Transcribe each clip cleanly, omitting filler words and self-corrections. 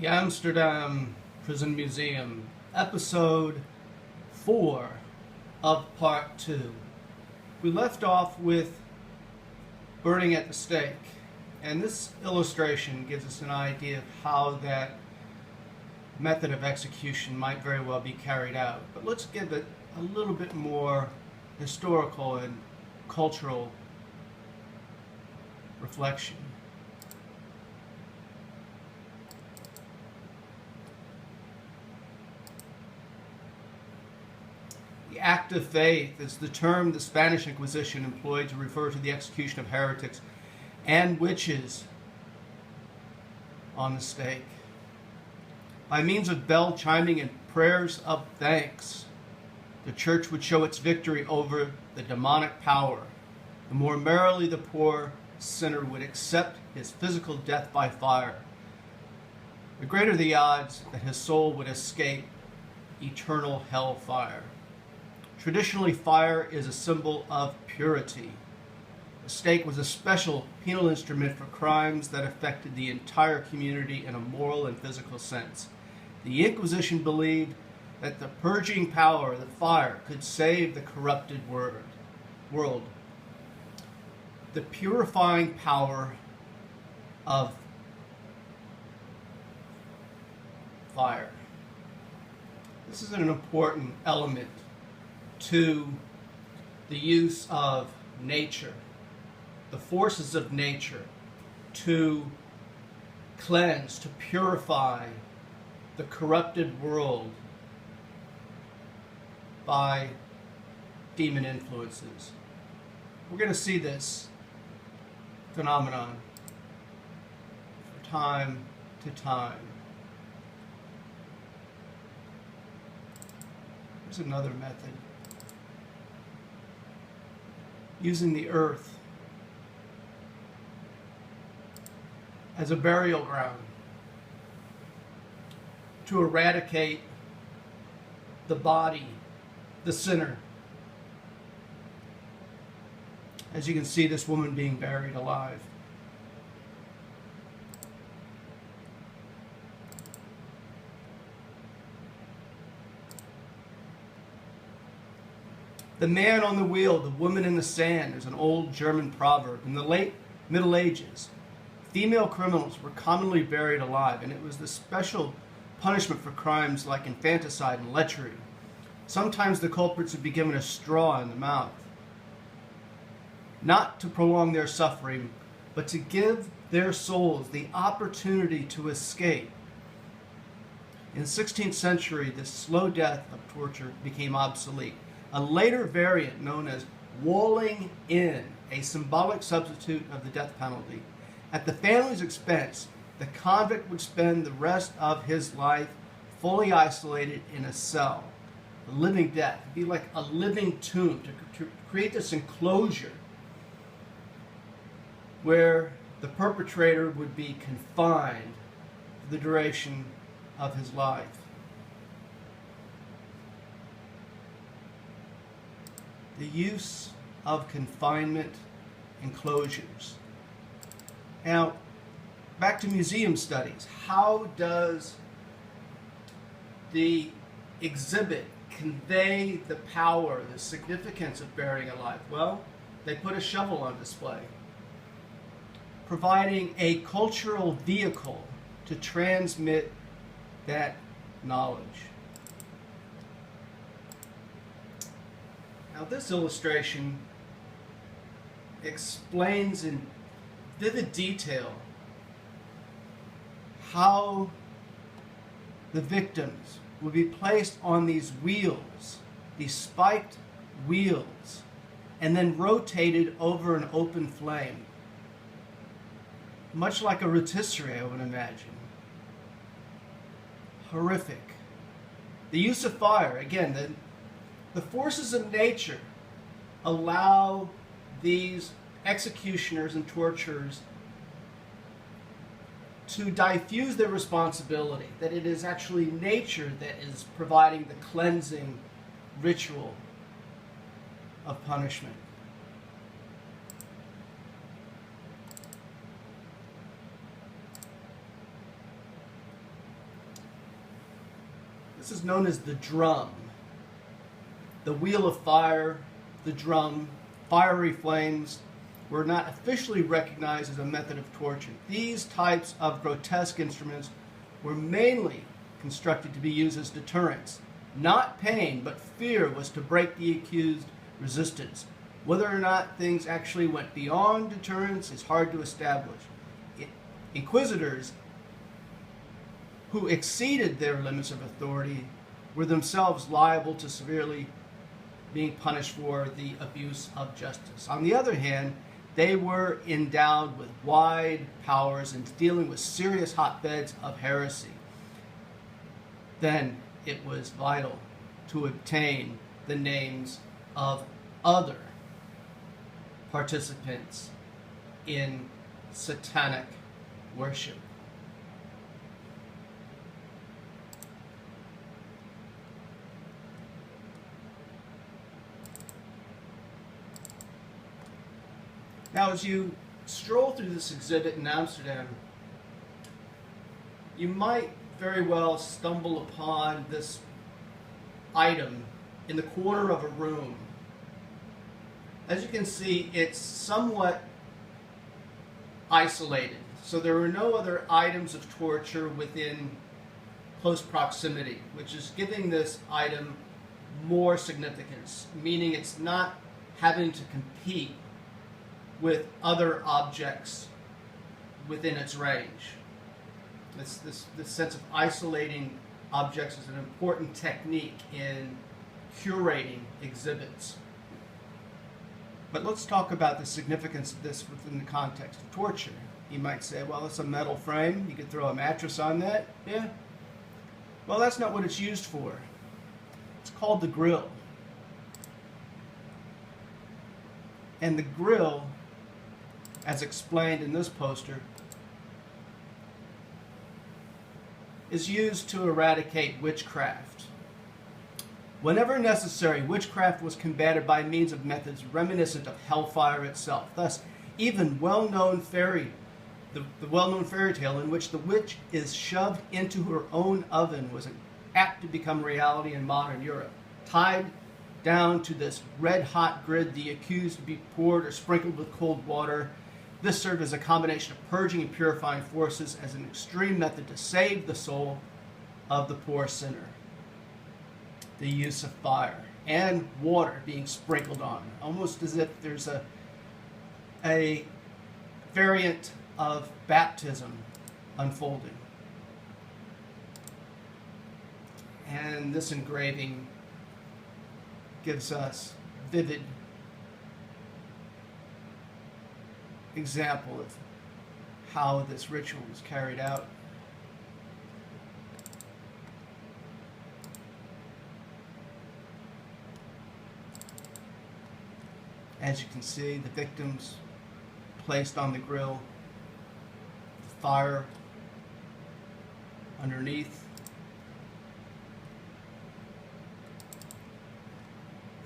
The Amsterdam Prison Museum, episode 4 of part 2. We left off with burning at the stake, and this illustration gives us an idea of how that method of execution might very well be carried out. But let's give it a little bit more historical and cultural reflection. The act of faith is the term the Spanish Inquisition employed to refer to the execution of heretics and witches on the stake. By means of bell chiming and prayers of thanks, the church would show its victory over the demonic power. The more merrily the poor sinner would accept his physical death by fire, the greater the odds that his soul would escape eternal hell fire. Traditionally, fire is a symbol of purity. The stake was a special penal instrument for crimes that affected the entire community in a moral and physical sense. The Inquisition believed that the purging power of the fire could save the corrupted world. The purifying power of fire. This is an important element to the use of nature, the forces of nature, to cleanse, to purify the corrupted world by demon influences. We're going to see this phenomenon from time to time. Here's another method. Using the earth as a burial ground to eradicate the body, the sinner. As you can see, this woman being buried alive. The man on the wheel, the woman in the sand is an old German proverb. In the late Middle Ages, female criminals were commonly buried alive, and it was the special punishment for crimes like infanticide and lechery. Sometimes the culprits would be given a straw in the mouth, not to prolong their suffering, but to give their souls the opportunity to escape. In the 16th century, this slow death of torture became obsolete. A later variant known as walling in, a symbolic substitute of the death penalty. At the family's expense, the convict would spend the rest of his life fully isolated in a cell. A living death. It'd be like a living tomb to create this enclosure where the perpetrator would be confined for the duration of his life. The use of confinement enclosures. Now, back to museum studies. How does the exhibit convey the power, the significance of burying alive? Well, they put a shovel on display, providing a cultural vehicle to transmit that knowledge. Now, this illustration explains in vivid detail how the victims would be placed on these wheels, these spiked wheels, and then rotated over an open flame. Much like a rotisserie, I would imagine. Horrific. The use of fire, again, the forces of nature allow these executioners and torturers to diffuse their responsibility, that it is actually nature that is providing the cleansing ritual of punishment. This is known as the drum. The wheel of fire, the drum, fiery flames were not officially recognized as a method of torture. These types of grotesque instruments were mainly constructed to be used as deterrents. Not pain, but fear was to break the accused resistance. Whether or not things actually went beyond deterrence is hard to establish. Inquisitors who exceeded their limits of authority were themselves liable to severely being punished for the abuse of justice. On the other hand, they were endowed with wide powers in dealing with serious hotbeds of heresy. Then it was vital to obtain the names of other participants in satanic worship. Now, as you stroll through this exhibit in Amsterdam, you might very well stumble upon this item in the corner of a room. As you can see, it's somewhat isolated, so there are no other items of torture within close proximity, which is giving this item more significance, meaning it's not having to compete with other objects within its range. This sense of isolating objects is an important technique in curating exhibits. But let's talk about the significance of this within the context of torture. You might say, well, it's a metal frame. You could throw a mattress on that. Yeah. Well, that's not what it's used for. It's called the grill. And the grill, as explained in this poster, is used to eradicate witchcraft. Whenever necessary, witchcraft was combated by means of methods reminiscent of hellfire itself. Thus, even the well-known fairy tale in which the witch is shoved into her own oven was apt to become reality in modern Europe. Tied down to this red-hot grid, the accused to be poured or sprinkled with cold water. This served as a combination of purging and purifying forces as an extreme method to save the soul of the poor sinner. The use of fire and water being sprinkled on, almost as if there's a variant of baptism unfolding. And this engraving gives us vivid example of how this ritual was carried out. As you can see, the victims placed on the grill, the fire underneath.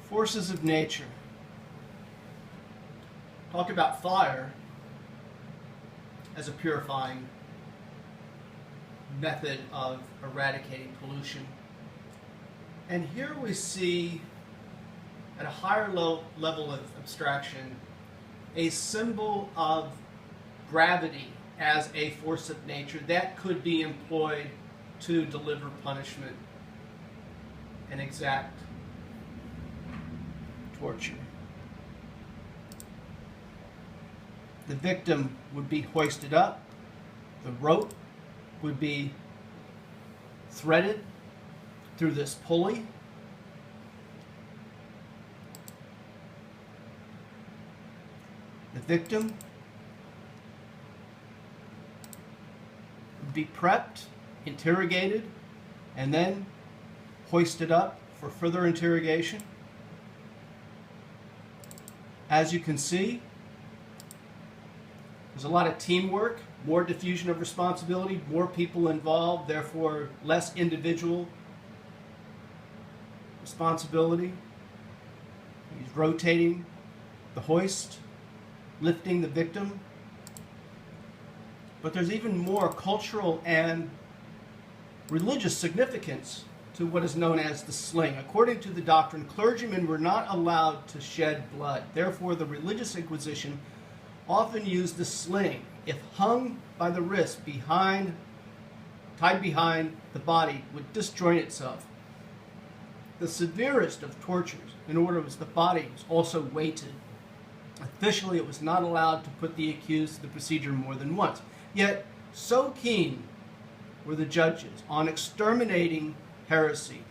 Forces of nature. Talk about fire as a purifying method of eradicating pollution. And here we see, at a higher level of abstraction, a symbol of gravity as a force of nature that could be employed to deliver punishment and exact torture. The victim would be hoisted up, the rope would be threaded through this pulley. The victim would be prepped, interrogated, and then hoisted up for further interrogation. As you can see, there's a lot of teamwork, more diffusion of responsibility, more people involved, therefore less individual responsibility. He's rotating the hoist, lifting the victim. But there's even more cultural and religious significance to what is known as the sling. According to the doctrine, clergymen were not allowed to shed blood. Therefore, the religious Inquisition often used the sling. If hung by the wrist tied behind the body, would disjoint itself. The severest of tortures, in order was the body was also weighted. Officially, it was not allowed to put the accused to the procedure more than once. Yet, so keen were the judges on exterminating heresy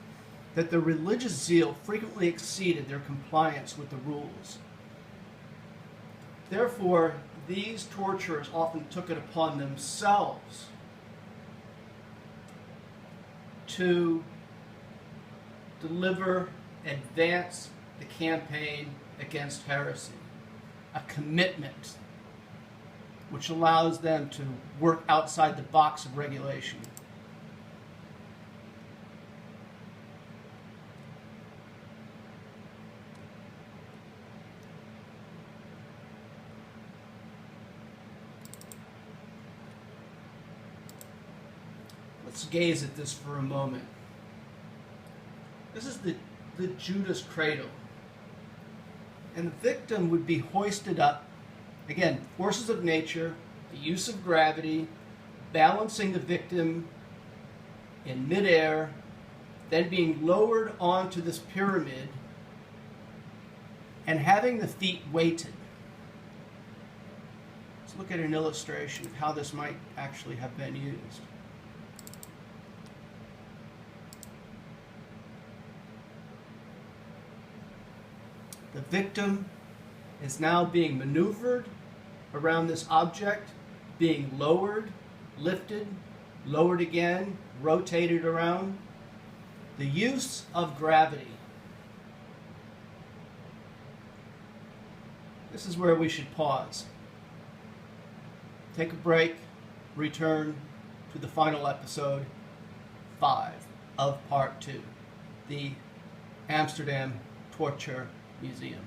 that their religious zeal frequently exceeded their compliance with the rules. Therefore, these torturers often took it upon themselves to advance the campaign against heresy, a commitment which allows them to work outside the box of regulation. Let's gaze at this for a moment. This is the Judas cradle. And the victim would be hoisted up. Again, forces of nature, the use of gravity, balancing the victim in midair, then being lowered onto this pyramid, and having the feet weighted. Let's look at an illustration of how this might actually have been used. The victim is now being maneuvered around this object, being lowered, lifted, lowered again, rotated around. The use of gravity. This is where we should pause. Take a break, return to the final episode 5 of part 2, the Amsterdam Torture Museum.